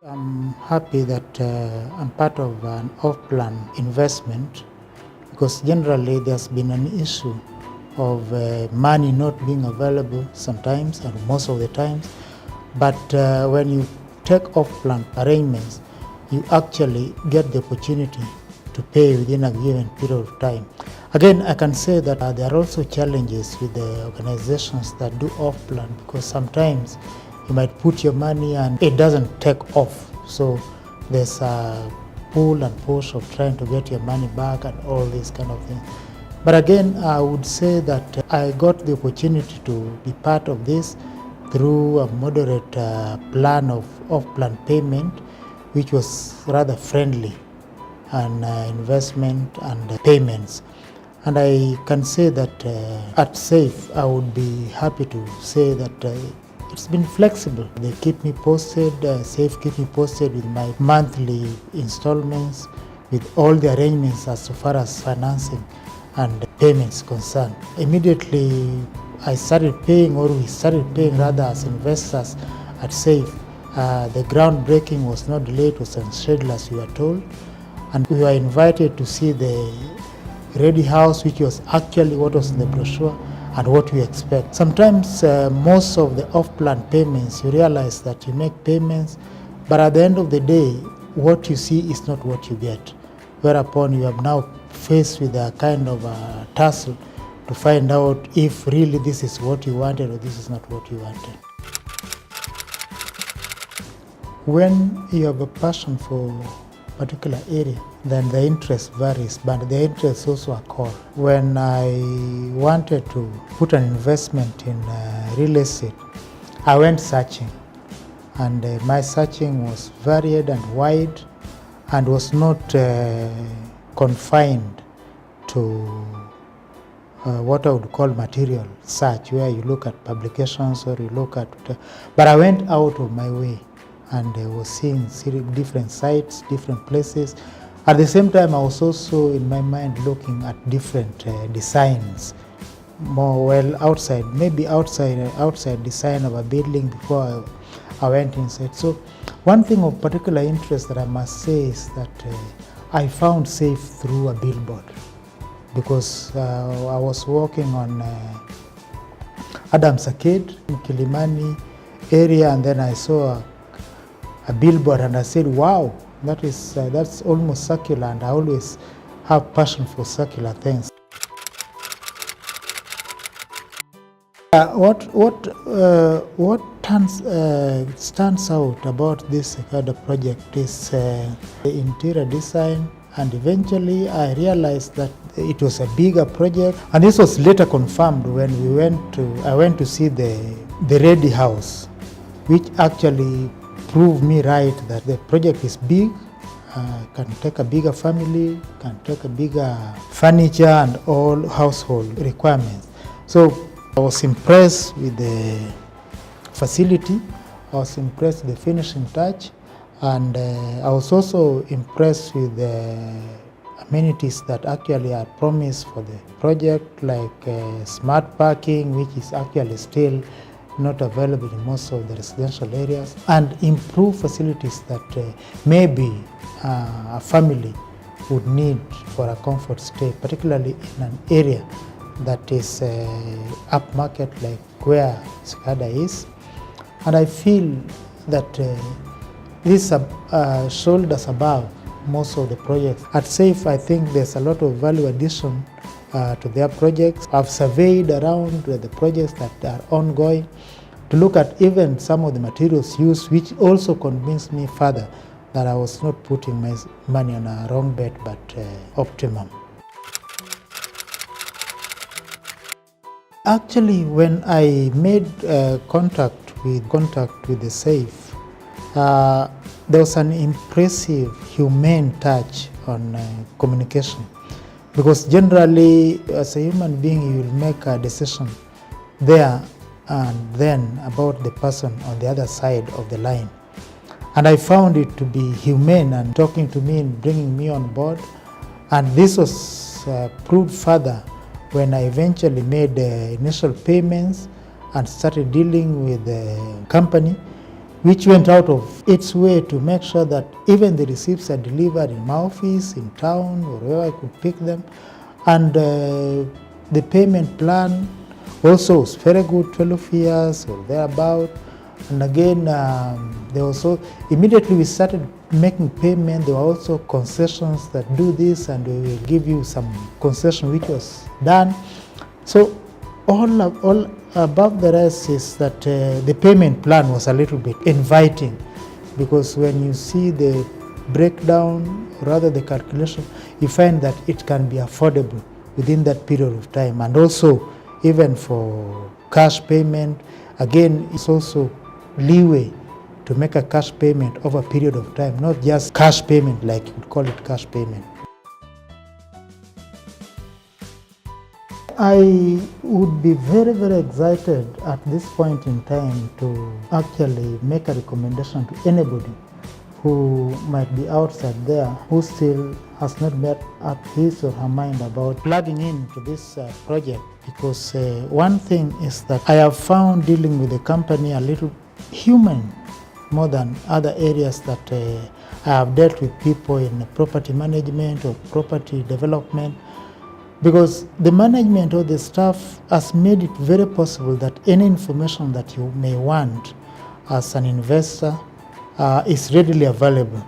I'm happy that I'm part of an off-plan investment because generally there's been an issue of money not being available sometimes and most of the times. But when you take off-plan arrangements, you actually get the opportunity to pay within a given period of time. Again, I can say that there are also challenges with the organizations that do off-plan because sometimes you might put your money and it doesn't take off. So there's a pull and push of trying to get your money back and all these kind of things. But again, I would say that I got the opportunity to be part of this through a moderate plan of off-plan payment, which was rather friendly and investment and payments. And I can say that at SAFE, I would be happy to say that it's been flexible. They keep me posted, SAFE keep me posted with my monthly installments, with all the arrangements as far as financing and payments concerned. Immediately I started paying, or we started paying rather as investors at SAFE. The groundbreaking was not delayed, it was on schedule as we were told. And we were invited to see the ready house, which was actually what was in the brochure and what we expect. Sometimes most of the off-plan payments, you realize that you make payments, but at the end of the day, what you see is not what you get. Whereupon you are now faced with a kind of a tussle to find out if really this is what you wanted or this is not what you wanted. When you have a passion for a particular area, then the interest varies, but the interests also are core. When I wanted to put an investment in real estate, I went searching, and my searching was varied and wide and was not confined to what I would call material search, where you look at publications or you look at, but I went out of my way and was seeing different sites, different places. At the same time, I was also in my mind looking at different designs, outside design of a building before I went inside. So one thing of particular interest that I must say is that I found SAFE through a billboard, because I was walking on Adams Arcade in Kilimani area, and then I saw a billboard and I said, wow, that's almost circular, and I always have passion for circular things. What stands out about this Cicada project is the interior design, and eventually I realized that it was a bigger project, and this was later confirmed when I went to see the ready house, which actually proved me right that the project is big, can take a bigger family, can take a bigger furniture and all household requirements. So I was impressed with the facility, I was impressed with the finishing touch, and I was also impressed with the amenities that actually are promised for the project, like smart parking, which is actually still not available in most of the residential areas, and improve facilities that maybe a family would need for a comfort stay, particularly in an area that is upmarket like where Cicada is. And I feel that this shoulders above most of the projects. At SAFE, I think there's a lot of value addition to their projects. I've surveyed around the projects that are ongoing to look at even some of the materials used, which also convinced me further that I was not putting my money on a wrong bet, but optimum. Actually, when I made contact with the SAFE, there was an impressive, humane touch on communication. Because generally, as a human being, you will make a decision there and then about the person on the other side of the line. And I found it to be humane and talking to me and bringing me on board. And this was proved further when I eventually made the initial payments and started dealing with the company. which went out of its way to make sure that even the receipts are delivered in my office, in town, or wherever I could pick them. And the payment plan also was very good, 12 years or thereabout. And again, there also, immediately we started making payment, there were also concessions that do this, and we will give you some concession which was done. So all above the rest is that the payment plan was a little bit inviting, because when you see the breakdown, rather the calculation, you find that it can be affordable within that period of time. And also, even for cash payment, again, it's also leeway to make a cash payment over a period of time, not just cash payment like you would call it cash payment. I would be very, very excited at this point in time to actually make a recommendation to anybody who might be outside there who still has not made up his or her mind about plugging into this project, because one thing is that I have found dealing with the company a little human more than other areas that I have dealt with people in property management or property development, because the management or the staff has made it very possible that any information that you may want as an investor is readily available,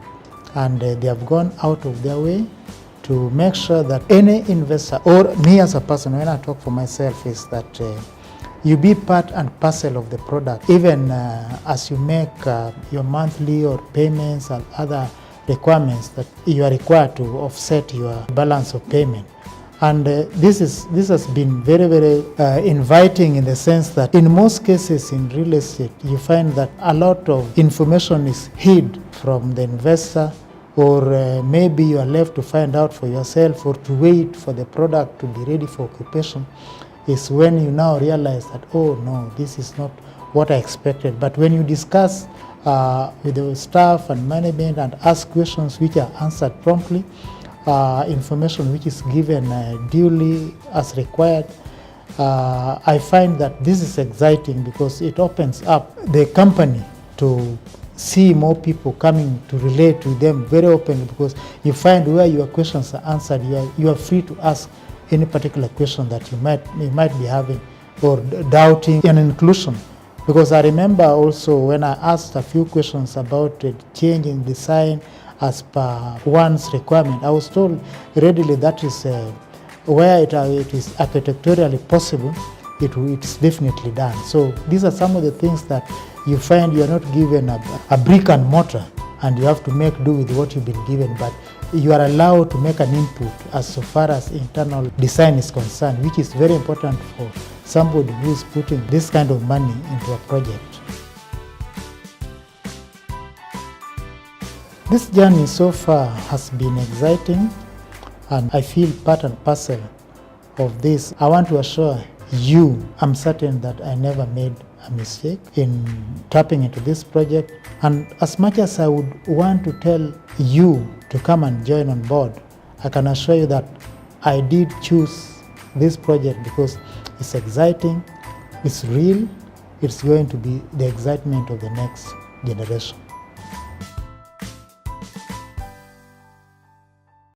and they have gone out of their way to make sure that any investor, or me as a person, when I talk for myself, is that you be part and parcel of the product, even as you make your monthly or payments and other requirements that you are required to offset your balance of payment. And this has been very, very inviting, in the sense that in most cases in real estate, you find that a lot of information is hid from the investor, or maybe you are left to find out for yourself, or to wait for the product to be ready for occupation. Is when you now realize that, oh no, this is not what I expected. But when you discuss with the staff and management and ask questions which are answered promptly, information which is given duly as required, I find that this is exciting, because it opens up the company to see more people coming to relate with them very openly, because you find where your questions are answered, you are free to ask any particular question that you might be having or doubting an inclusion. Because I remember also when I asked a few questions about changing design as per one's requirement, I was told readily that is where it is architecturally possible, it's definitely done. So these are some of the things that you find you are not given a brick and mortar, and you have to make do with what you've been given, but you are allowed to make an input as so far as internal design is concerned, which is very important for somebody who is putting this kind of money into a project. This journey so far has been exciting, and I feel part and parcel of this. I want to assure you, I'm certain that I never made a mistake in tapping into this project. And as much as I would want to tell you to come and join on board, I can assure you that I did choose this project because it's exciting, it's real, it's going to be the excitement of the next generation.